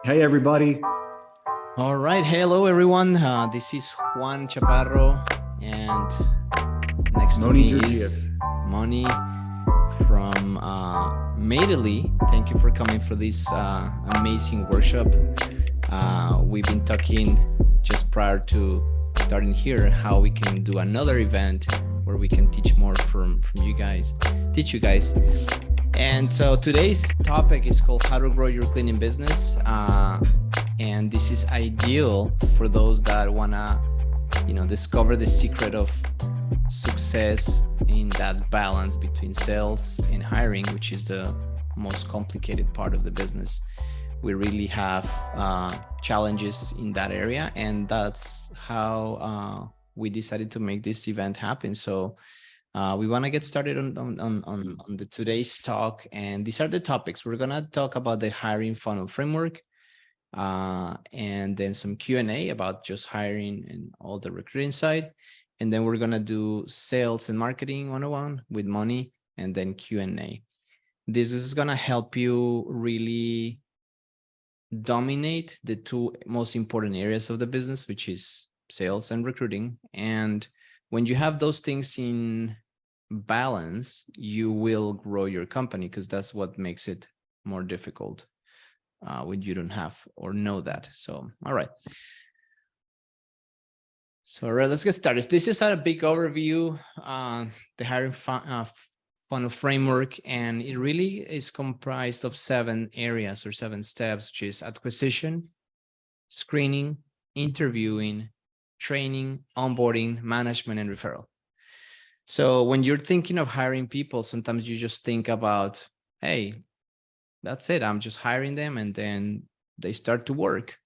Hey, everybody. All right. Hello, everyone. This is Juan Chaparro, and next to Moni me Georgiev. is Moni from Italy. Thank you for coming for this amazing workshop. We've been talking just prior to starting here how we can do another event where we can teach more from you guys, teach you guys. And so today's topic is called how to grow your cleaning business. And this is ideal for those that wanna, discover the secret of success in that balance between sales and hiring, which is the most complicated part of the business. We really have challenges in that area, and that's how we decided to make this event happen. So we want to get started on the today's talk, and these are the topics. We're gonna talk about the hiring funnel framework, and then some Q&A about just hiring and all the recruiting side. And then we're going to do sales and marketing 101 with Moni, and then Q&A. This is going to help you really dominate the two most important areas of the business, which is sales and recruiting. And when you have those things in balance, you will grow your company, because that's what makes it more difficult when you don't have or know that. So, all right. So, all right, let's get started. This is a big overview, the hiring funnel framework, and it really is comprised of 7 areas or 7 steps, which is acquisition, screening, interviewing, training, onboarding, management, and referral. So when you're thinking of hiring people, sometimes you just think about, hey, that's it, I'm just hiring them and then they start to work.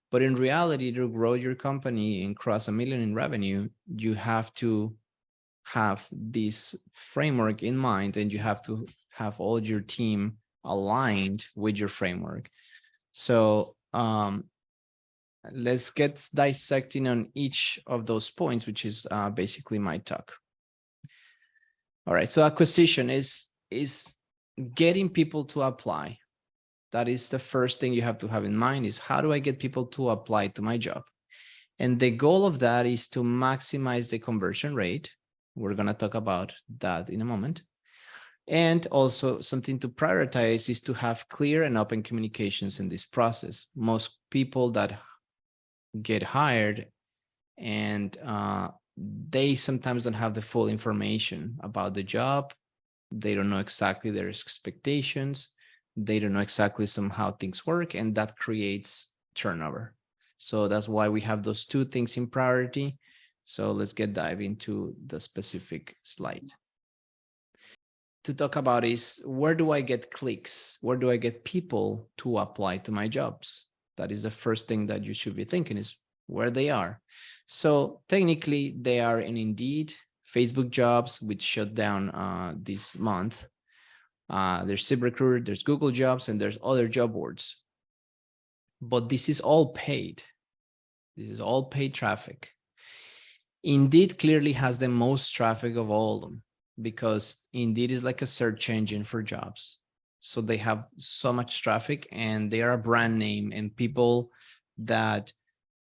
But in reality, to grow your company and cross $1 million in revenue, you have to have this framework in mind, and you have to have all your team aligned with your framework. So let's get dissecting on each of those points, which is basically my talk. All right, so acquisition is getting people to apply. That is the first thing you have to have in mind, is how do I get people to apply to my job? And the goal of that is to maximize the conversion rate. We're going to talk about that in a moment. And also something to prioritize is to have clear and open communications in this process. Most people that get hired, and they sometimes don't have the full information about the job. They don't know exactly their expectations. They don't know exactly how things work, and that creates turnover. So that's why we have those 2 things in priority. So let's dive into the specific slide. To talk about is, where do I get clicks? Where do I get people to apply to my jobs? That is the first thing that you should be thinking, is where they are. So technically they are in Indeed, Facebook jobs, which shut down this month. There's ZipRecruiter, there's Google Jobs, and there's other job boards. But this is all paid. This is all paid traffic. Indeed clearly has the most traffic of all of them, because Indeed is like a search engine for jobs. So they have so much traffic, and they are a brand name, and people that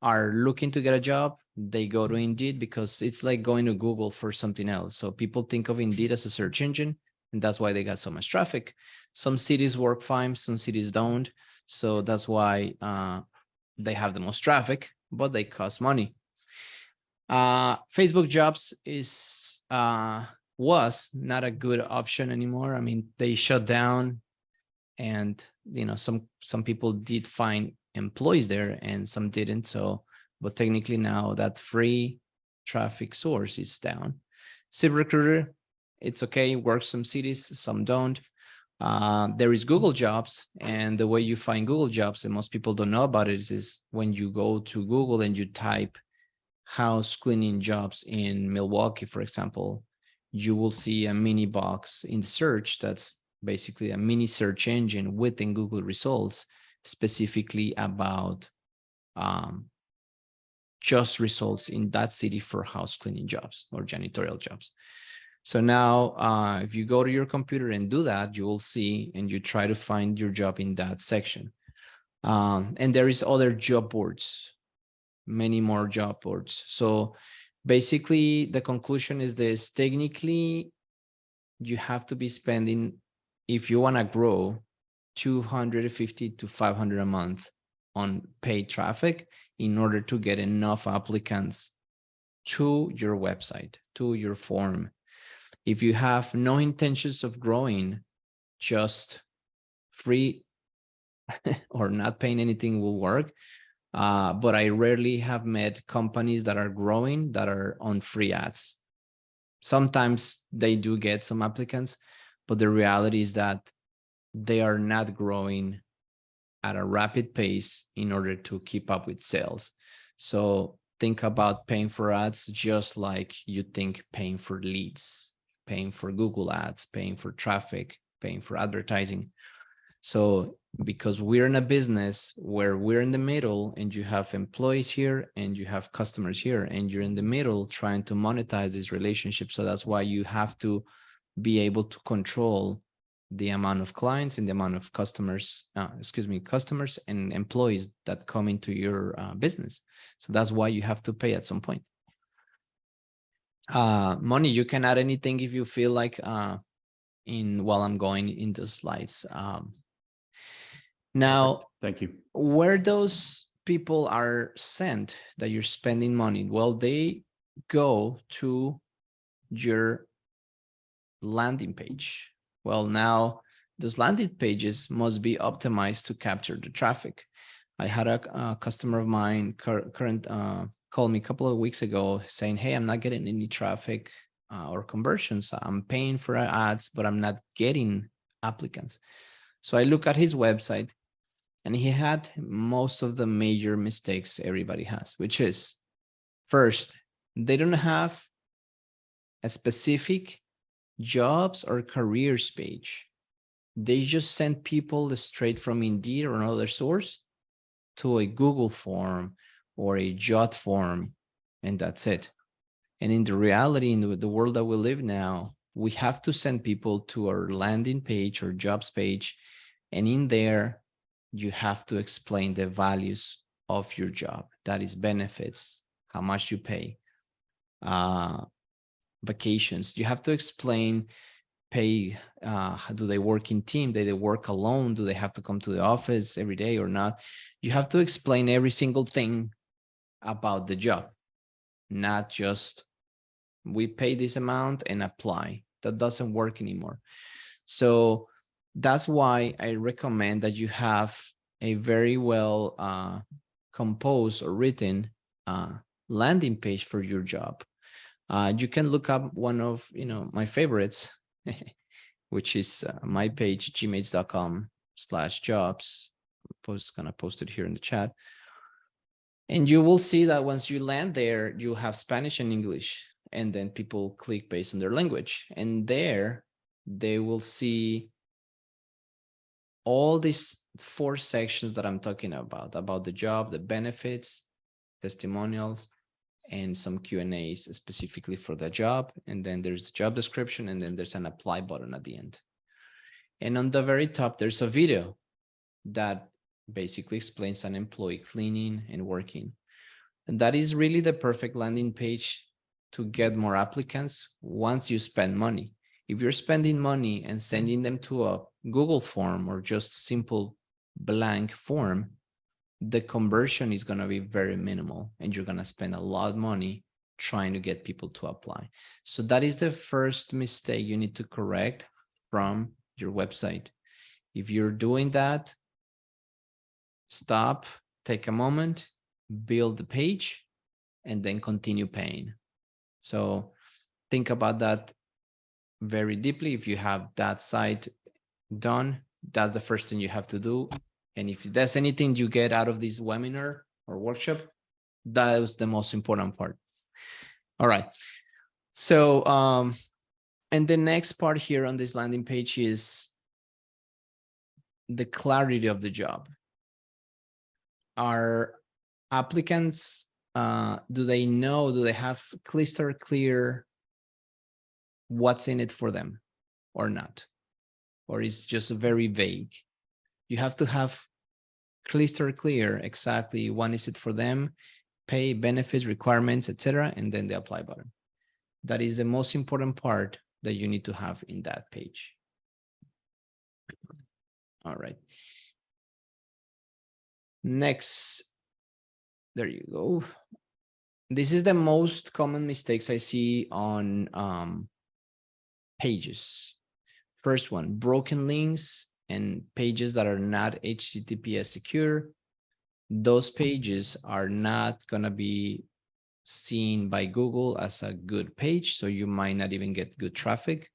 are looking to get a job, they go to Indeed, because it's like going to Google for something else. So people think of Indeed as a search engine, and that's why they got so much traffic. Some cities work fine, some cities don't. So that's why they have the most traffic, but they cost money. Facebook jobs was not a good option anymore. I mean, they shut down, and some people did find employees there and some didn't. So, but technically now that free traffic source is down. ZipRecruiter, it's okay, works some cities, some don't. There is Google Jobs, and the way you find Google Jobs, and most people don't know about it, is when you go to Google and you type house cleaning jobs in Milwaukee, for example, you will see a mini box in search that's basically a mini search engine within Google results, specifically about just results in that city for house cleaning jobs or janitorial jobs. So now if you go to your computer and do that, you will see, and you try to find your job in that section. And there is other job boards, many more job boards. So basically the conclusion is this: technically you have to be spending, if you want to grow, 250 to 500 a month on paid traffic in order to get enough applicants to your website, to your form. If you have no intentions of growing, just free or not paying anything will work. But I rarely have met companies that are growing that are on free ads. Sometimes they do get some applicants, but the reality is that they are not growing at a rapid pace in order to keep up with sales. So think about paying for ads just like you think paying for leads, paying for Google ads, paying for traffic, paying for advertising. So because we're in a business where we're in the middle and you have employees here and you have customers here and you're in the middle trying to monetize this relationship. So that's why you have to be able to control the amount of clients and the amount of customers, customers and employees that come into your business. So that's why you have to pay at some point. Moni, you can add anything if you feel like while I'm going in the slides. Now, thank you. Where those people are sent that you're spending money, well, they go to your landing page. Well, now those landing pages must be optimized to capture the traffic. I had a customer of mine called me a couple of weeks ago saying, hey, I'm not getting any traffic or conversions. I'm paying for ads, but I'm not getting applicants. So I look at his website and he had most of the major mistakes everybody has, which is, first, they don't have a specific jobs or careers page. They just send people straight from Indeed or another source to a Google form or a Jot form, and that's it. And in the reality, in the world that we live now, we have to send people to our landing page or jobs page, and in there, you have to explain the values of your job. That is benefits, how much you pay, vacations. You have to explain pay. Do they work in team? Do they work alone? Do they have to come to the office every day or not? You have to explain every single thing about the job, not just we pay this amount and apply. That doesn't work anymore. So that's why I recommend that you have a very well composed or written landing page for your job. You can look up one of my favorites, which is my page, gmates.com/jobs. I'm gonna post it here in the chat. And you will see that once you land there, you have Spanish and English, and then people click based on their language. And there they will see all these 4 sections that I'm talking about the job, the benefits, testimonials, and some Q&As specifically for the job. And then there's the job description, and then there's an apply button at the end. And on the very top, there's a video that basically explains an employee cleaning and working. And that is really the perfect landing page to get more applicants once you spend money. If you're spending money and sending them to a Google form or just simple blank form, the conversion is going to be very minimal, and you're going to spend a lot of money trying to get people to apply. So that is the first mistake you need to correct from your website. If you're doing that, stop, take a moment, build the page, and then continue paying. So think about that very deeply. If you have that site done, that's the first thing you have to do. And if there's anything you get out of this webinar or workshop, that was the most important part. All right. So, and the next part here on this landing page is the clarity of the job. Are applicants, do they know, do they have crystal clear what's in it for them or not? Or is just very vague? You have to have crystal clear exactly what is it for them, pay, benefits, requirements, etc., and then the apply button. That is the most important part that you need to have in that page. All right. Next, there you go. This is the most common mistakes I see on pages. First one, broken links and pages that are not HTTPS secure. Those pages are not going to be seen by Google as a good page, so you might not even get good traffic,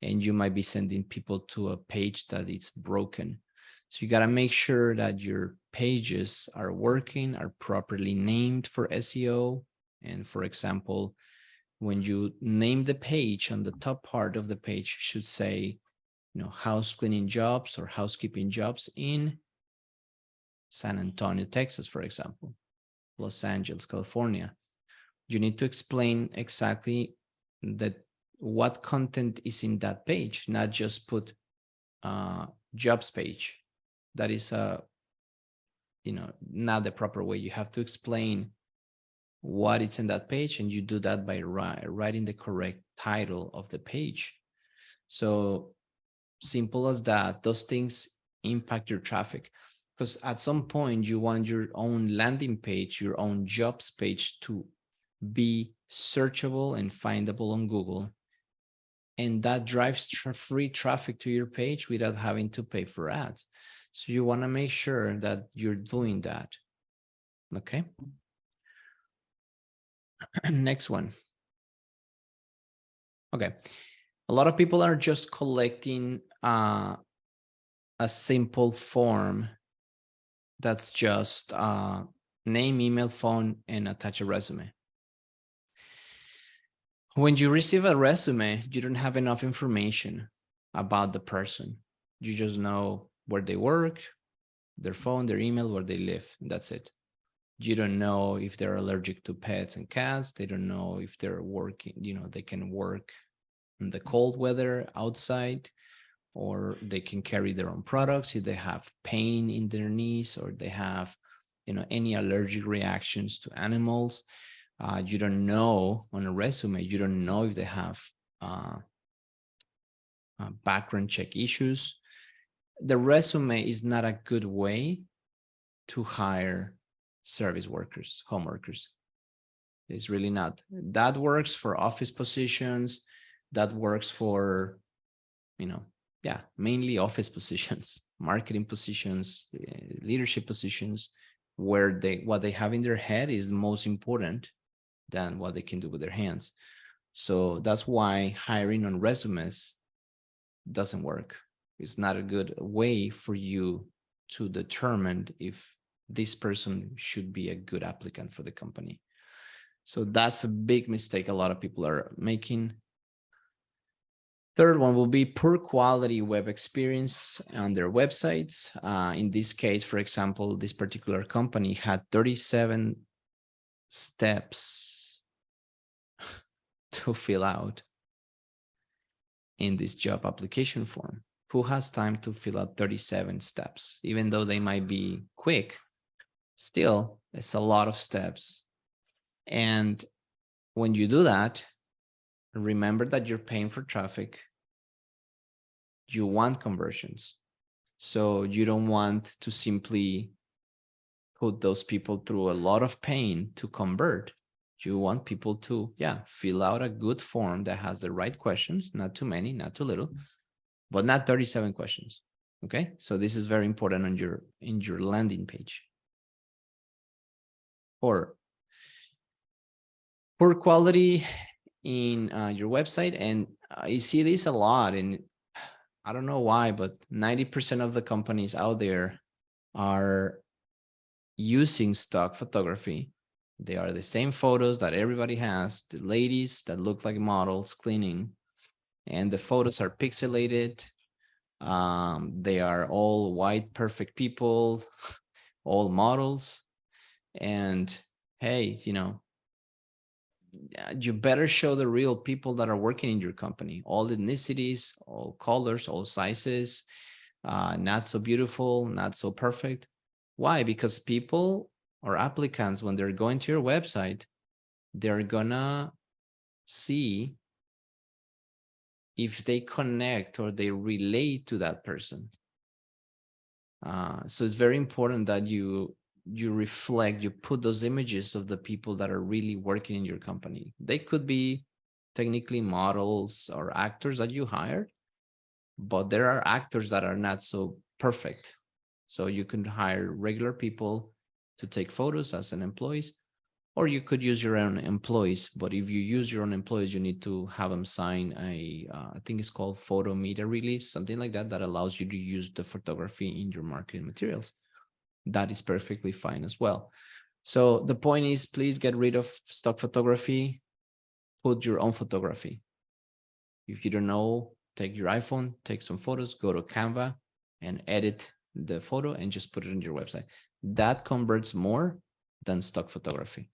and you might be sending people to a page that is broken. So you got to make sure that your pages are working, are properly named for SEO. And for example, when you name the page, on the top part of the page should say, house cleaning jobs or housekeeping jobs in San Antonio, Texas, for example, Los Angeles, California. You need to explain exactly what content is in that page, not just put jobs page. That is not the proper way. You have to explain what is in that page, and you do that by writing the correct title of the page. So simple as that. Those things impact your traffic, because at some point you want your own landing page, your own jobs page to be searchable and findable on Google. And that drives free traffic to your page without having to pay for ads. So you want to make sure that you're doing that. Okay. Next one. Okay. A lot of people are just collecting a simple form that's just name, email, phone, and attach a resume. When you receive a resume, you don't have enough information about the person. You just know where they work, their phone, their email, where they live, and that's it. You don't know if they're allergic to pets and cats. They don't know if they're working, they can work in the cold weather outside, or they can carry their own products if they have pain in their knees, or they have, any allergic reactions to animals. You don't know on a resume, you don't know if they have background check issues. The resume is not a good way to hire service workers, home workers. It's really not. That works for office positions. That works for, mainly office positions, marketing positions, leadership positions, where what they have in their head is the most important than what they can do with their hands. So that's why hiring on resumes doesn't work. It's not a good way for you to determine if this person should be a good applicant for the company. So that's a big mistake a lot of people are making. Third one will be poor quality web experience on their websites. In this case, for example, this particular company had 37 steps to fill out in this job application form. Who has time to fill out 37 steps? Even though they might be quick, still, it's a lot of steps. And when you do that, remember that you're paying for traffic. You want conversions. So you don't want to simply put those people through a lot of pain to convert. You want people to, fill out a good form that has the right questions, not too many, not too little, but not 37 questions. Okay, so this is very important on in your landing page. Or poor quality in your website, and I see this a lot, and I don't know why, but 90% of the companies out there are using stock photography. They are the same photos that everybody has, the ladies that look like models cleaning, and the photos are pixelated. They are all white, perfect people, all models. And hey, you better show the real people that are working in your company, all ethnicities, all colors, all sizes, not so beautiful, not so perfect. Why? Because people or applicants, when they're going to your website, they're gonna see if they connect or they relate to that person. So it's very important that you reflect, you put those images of the people that are really working in your company. They could be technically models or actors that you hired, but there are actors that are not so perfect. So you can hire regular people to take photos as an employees, or you could use your own employees. But if you use your own employees, you need to have them sign a, I think it's called photo media release, something like that, that allows you to use the photography in your marketing materials. That is perfectly fine as well. So the point is, please get rid of stock photography, put your own photography. If you don't know, take your iPhone, take some photos, go to Canva and edit the photo and just put it on your website. That converts more than stock photography.